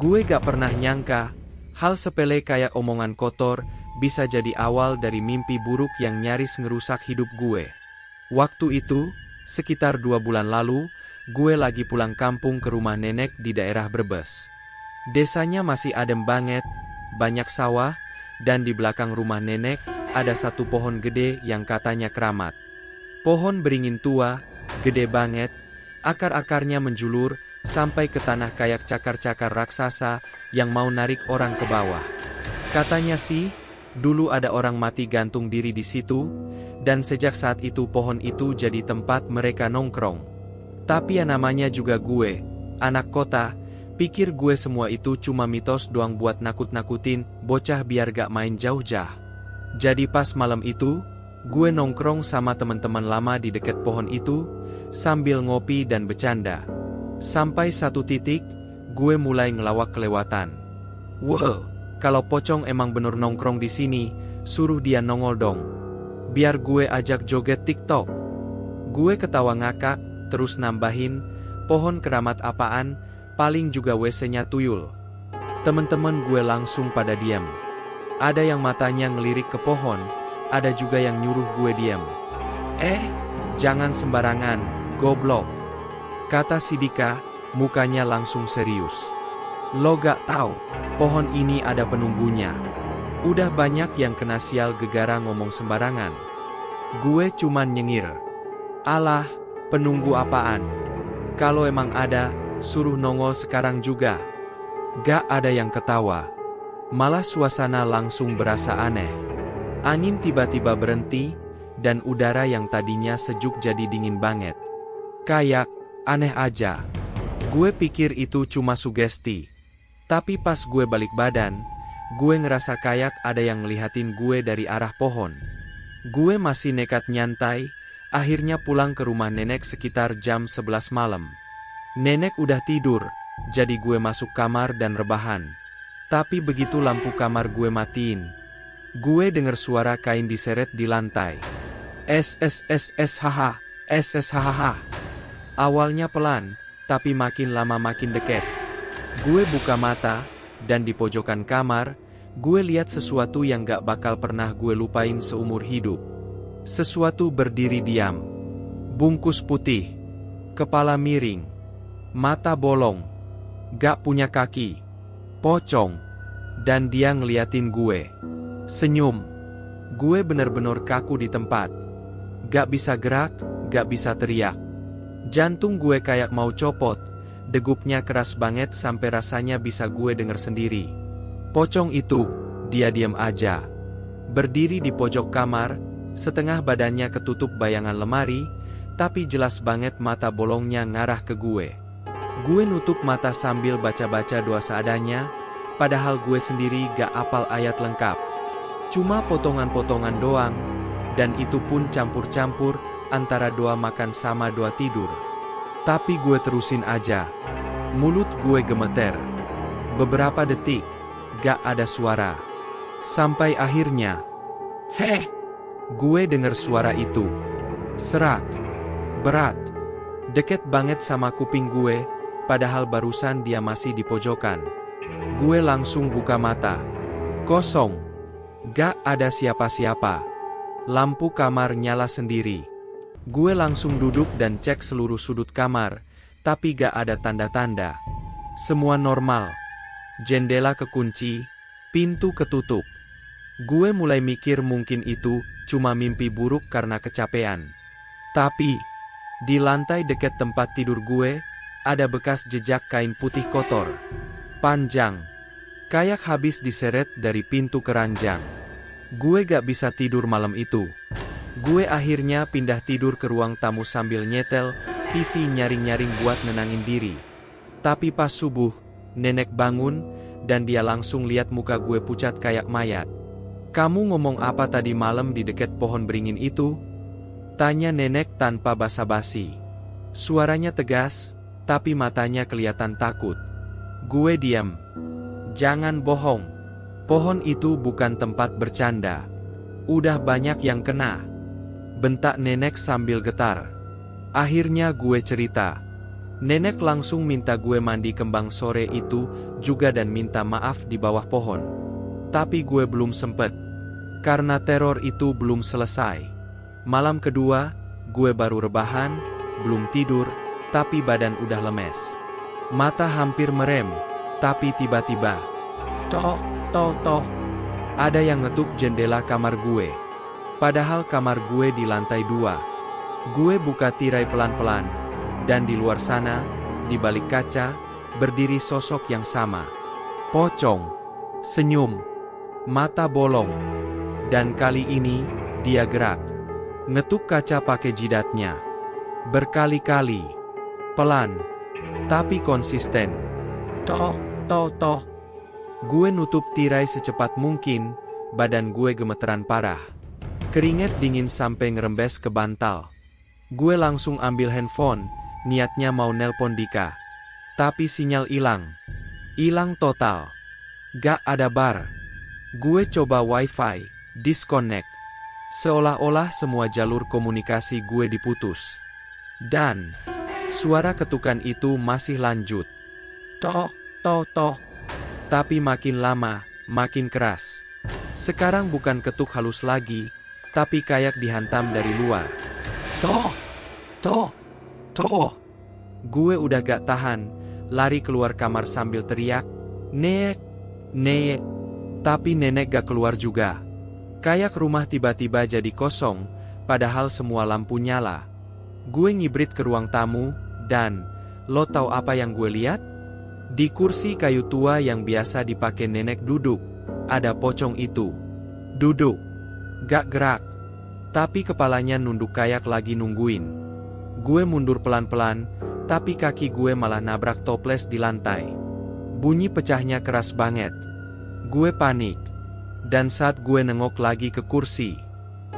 Gue gak pernah nyangka, hal sepele kayak omongan kotor, bisa jadi awal dari mimpi buruk yang nyaris ngerusak hidup gue. Waktu itu, sekitar 2 bulan lalu, gue lagi pulang kampung ke rumah nenek di daerah Brebes. Desanya masih adem banget, banyak sawah, dan di belakang rumah nenek, ada satu pohon gede yang katanya keramat. Pohon beringin tua, gede banget, akar-akarnya menjulur, sampai ke tanah kayak cakar-cakar raksasa yang mau narik orang ke bawah. Katanya sih, dulu ada orang mati gantung diri di situ, dan sejak saat itu pohon itu jadi tempat mereka nongkrong. Tapi ya namanya juga gue, anak kota, pikir gue semua itu cuma mitos doang buat nakut-nakutin bocah biar gak main jauh-jauh. Jadi pas malam itu, gue nongkrong sama teman-teman lama di dekat pohon itu, sambil ngopi dan bercanda. Sampai satu titik, gue mulai ngelawak kelewatan. Wow, kalau pocong emang bener nongkrong di sini, suruh dia nongol dong. Biar gue ajak joget TikTok. Gue ketawa ngakak, terus nambahin, pohon keramat apaan, paling juga WC-nya tuyul. Temen-temen gue langsung pada diam. Ada yang matanya ngelirik ke pohon, ada juga yang nyuruh gue diam. Jangan sembarangan, goblok, kata si Dika, mukanya langsung serius. Lo gak tahu, pohon ini ada penunggunya. Udah banyak yang kena sial gegara ngomong sembarangan. Gue cuman nyengir. Alah, penunggu apaan? Kalau emang ada, suruh nongol sekarang juga. Gak ada yang ketawa. Malah suasana langsung berasa aneh. Angin tiba-tiba berhenti, dan udara yang tadinya sejuk jadi dingin banget. Kayak, aneh aja. Gue pikir itu cuma sugesti. Tapi pas gue balik badan, gue ngerasa kayak ada yang ngelihatin gue dari arah pohon. Gue masih nekat nyantai, akhirnya pulang ke rumah nenek sekitar jam 11 malam. Nenek udah tidur, jadi gue masuk kamar dan rebahan. Tapi begitu lampu kamar gue matiin, gue denger suara kain diseret di lantai. SSSSHH. Awalnya pelan, tapi makin lama makin deket. Gue buka mata, dan di pojokan kamar, gue lihat sesuatu yang gak bakal pernah gue lupain seumur hidup. Sesuatu berdiri diam. Bungkus putih. Kepala miring. Mata bolong. Gak punya kaki. Pocong. Dan dia ngeliatin gue. Senyum. Gue bener-bener kaku di tempat. Gak bisa gerak, gak bisa teriak. Jantung gue kayak mau copot, degupnya keras banget sampai rasanya bisa gue denger sendiri. Pocong itu, dia diam aja. Berdiri di pojok kamar, setengah badannya ketutup bayangan lemari, tapi jelas banget mata bolongnya ngarah ke gue. Gue nutup mata sambil baca-baca doa seadanya, padahal gue sendiri gak apal ayat lengkap. Cuma potongan-potongan doang, dan itu pun campur-campur antara doa makan sama doa tidur. Tapi gue terusin aja. Mulut gue gemeter. Beberapa detik, gak ada suara. Sampai akhirnya, gue denger suara itu. Serak. Berat. Deket banget sama kuping gue, padahal barusan dia masih di pojokan. Gue langsung buka mata. Kosong. Gak ada siapa-siapa. Lampu kamar nyala sendiri. Gue langsung duduk dan cek seluruh sudut kamar, tapi gak ada tanda-tanda. Semua normal. Jendela kekunci, pintu ketutup. Gue mulai mikir mungkin itu cuma mimpi buruk karena kecapean. Tapi, di lantai dekat tempat tidur gue, ada bekas jejak kain putih kotor. Panjang. Kayak habis diseret dari pintu keranjang. Gue gak bisa tidur malam itu. Gue akhirnya pindah tidur ke ruang tamu sambil nyetel TV nyaring-nyaring buat nenangin diri. Tapi pas subuh, nenek bangun, dan dia langsung lihat muka gue pucat kayak mayat. Kamu ngomong apa tadi malam di dekat pohon beringin itu? Tanya nenek tanpa basa-basi. Suaranya tegas, tapi matanya kelihatan takut. Gue diam. Jangan bohong. Pohon itu bukan tempat bercanda. Udah banyak yang kena. Bentak nenek sambil getar. Akhirnya gue cerita. Nenek langsung minta gue mandi kembang sore itu juga dan minta maaf di bawah pohon. Tapi gue belum sempet. Karena teror itu belum selesai. Malam kedua, gue baru rebahan, belum tidur, tapi badan udah lemes. Mata hampir merem, tapi tiba-tiba, toh, toh. Ada yang ngetuk jendela kamar gue. Padahal kamar gue di lantai 2. Gue buka tirai pelan-pelan. Dan di luar sana, di balik kaca, berdiri sosok yang sama. Pocong, senyum, mata bolong. Dan kali ini, dia gerak. Ngetuk kaca pakai jidatnya. Berkali-kali. Pelan. Tapi konsisten. Toh. Gue nutup tirai secepat mungkin, badan gue gemeteran parah. Keringat dingin sampai ngerembes ke bantal. Gue langsung ambil handphone, niatnya mau nelpon Dika. Tapi sinyal hilang. Hilang total. Gak ada bar. Gue coba wifi, disconnect. Seolah-olah semua jalur komunikasi gue diputus. Dan suara ketukan itu masih lanjut. Toh. Tapi makin lama, makin keras. Sekarang bukan ketuk halus lagi, tapi kayak dihantam dari luar. Toh. Gue udah gak tahan, lari keluar kamar sambil teriak, Nek. Tapi nenek gak keluar juga. Kayak rumah tiba-tiba jadi kosong, padahal semua lampu nyala. Gue ngibrit ke ruang tamu, dan, lo tahu apa yang gue lihat? Di kursi kayu tua yang biasa dipakai nenek duduk, ada pocong itu. Duduk. Gak gerak. Tapi kepalanya nunduk kayak lagi nungguin. Gue mundur pelan-pelan, tapi kaki gue malah nabrak toples di lantai. Bunyi pecahnya keras banget. Gue panik. Dan saat gue nengok lagi ke kursi,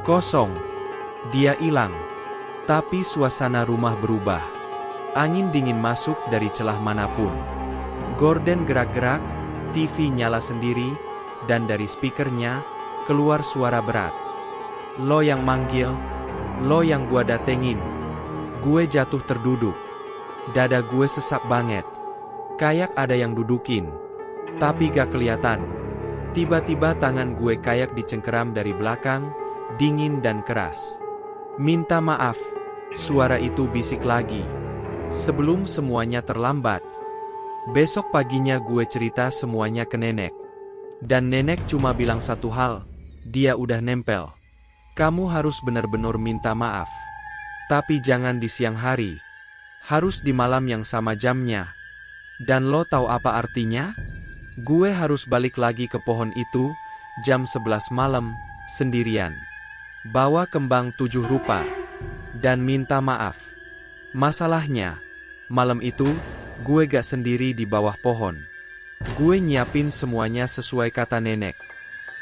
kosong. Dia hilang. Tapi suasana rumah berubah. Angin dingin masuk dari celah manapun. Gorden gerak-gerak, TV nyala sendiri, dan dari speakernya, keluar suara berat. Lo yang manggil, lo yang gua datengin. Gue jatuh terduduk. Dada gue sesak banget. Kayak ada yang dudukin. Tapi gak kelihatan. Tiba-tiba tangan gue kayak dicengkeram dari belakang, dingin dan keras. Minta maaf, suara itu bisik lagi. Sebelum semuanya terlambat. Besok paginya gue cerita semuanya ke nenek. Dan nenek cuma bilang satu hal, dia udah nempel. Kamu harus benar-benar minta maaf. Tapi jangan di siang hari. Harus di malam yang sama jamnya. Dan lo tahu apa artinya? Gue harus balik lagi ke pohon itu, jam 11 malam, sendirian. Bawa kembang 7 rupa. Dan minta maaf. Masalahnya, malam itu, gue gak sendiri di bawah pohon. Gue nyiapin semuanya sesuai kata nenek.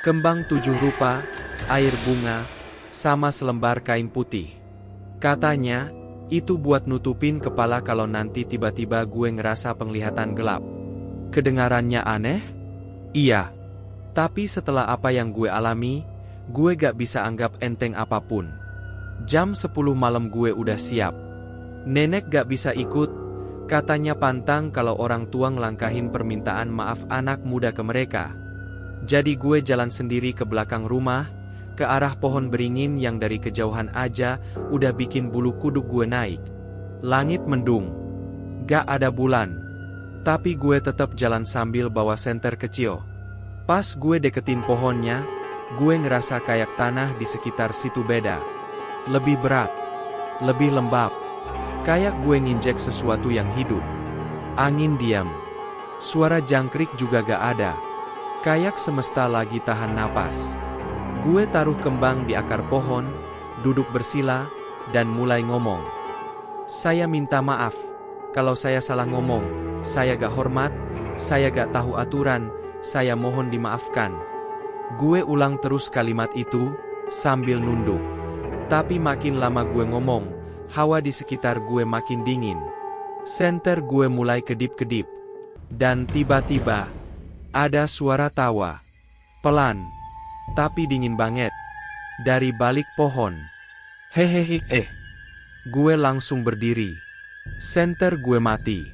Kembang 7 rupa, air bunga, sama selembar kain putih. Katanya, itu buat nutupin kepala kalau nanti tiba-tiba gue ngerasa penglihatan gelap. Kedengarannya aneh? Iya. Tapi setelah apa yang gue alami, gue gak bisa anggap enteng apapun. Jam 10 malam gue udah siap. Nenek gak bisa ikut. Katanya pantang kalau orang tua ngelangkahin permintaan maaf anak muda ke mereka. Jadi gue jalan sendiri ke belakang rumah, ke arah pohon beringin yang dari kejauhan aja udah bikin bulu kuduk gue naik. Langit mendung. Gak ada bulan. Tapi gue tetap jalan sambil bawa senter kecil. Pas gue deketin pohonnya, gue ngerasa kayak tanah di sekitar situ beda. Lebih berat. Lebih lembab. Kayak gue nginjek sesuatu yang hidup. Angin diam. Suara jangkrik juga gak ada. Kayak semesta lagi tahan napas. Gue taruh kembang di akar pohon, duduk bersila, dan mulai ngomong. Saya minta maaf. Kalau saya salah ngomong, saya gak hormat, saya gak tahu aturan, saya mohon dimaafkan. Gue ulang terus kalimat itu, sambil nunduk. Tapi makin lama gue ngomong, hawa di sekitar gue makin dingin. Senter gue mulai kedip-kedip. Dan tiba-tiba, ada suara tawa. Pelan, tapi dingin banget. Dari balik pohon. Hehehe. Gue langsung berdiri. Senter gue mati.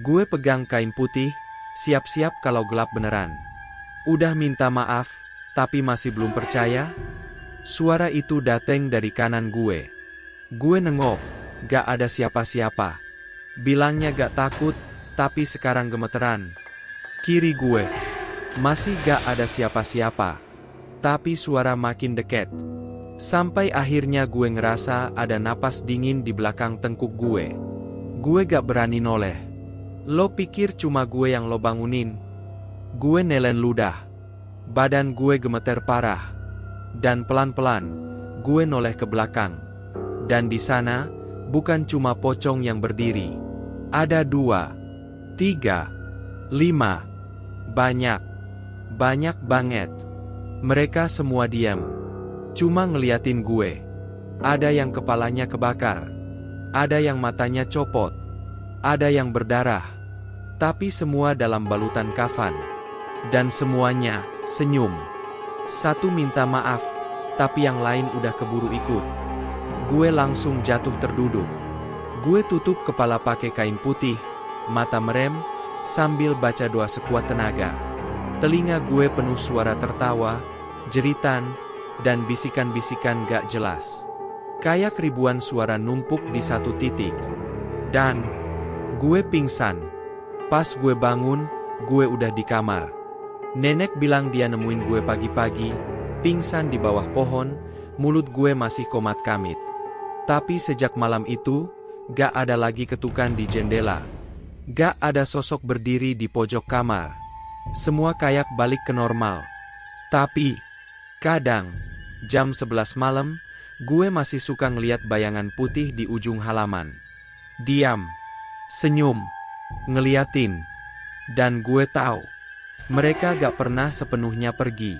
Gue pegang kain putih, siap-siap kalau gelap beneran. Udah minta maaf, tapi masih belum percaya? Suara itu dateng dari kanan gue. Gue nengok, gak ada siapa-siapa. Bilangnya gak takut, tapi sekarang gemeteran. Kiri gue, masih gak ada siapa-siapa. Tapi suara makin dekat. Sampai akhirnya gue ngerasa ada napas dingin di belakang tengkuk gue. Gue gak berani noleh. Lo pikir cuma gue yang lo bangunin? Gue nelen ludah. Badan gue gemeter parah. Dan pelan-pelan, gue noleh ke belakang. Dan di sana, bukan cuma pocong yang berdiri. Ada 2, 3, 5. Banyak banget. Mereka semua diam. Cuma ngeliatin gue. Ada yang kepalanya kebakar. Ada yang matanya copot. Ada yang berdarah. Tapi semua dalam balutan kafan. Dan semuanya senyum. Satu minta maaf, tapi yang lain udah keburu ikut. Gue langsung jatuh terduduk. Gue tutup kepala pakai kain putih, mata merem, sambil baca doa sekuat tenaga. Telinga gue penuh suara tertawa, jeritan, dan bisikan-bisikan gak jelas. Kayak ribuan suara numpuk di satu titik. Dan gue pingsan. Pas gue bangun, gue udah di kamar. Nenek bilang dia nemuin gue pagi-pagi, pingsan di bawah pohon, mulut gue masih komat kamit. Tapi sejak malam itu, gak ada lagi ketukan di jendela. Gak ada sosok berdiri di pojok kamar. Semua kayak balik ke normal. Tapi, kadang, jam 11 malam, gue masih suka ngeliat bayangan putih di ujung halaman. Diam, senyum, ngeliatin. Dan gue tahu, mereka gak pernah sepenuhnya pergi.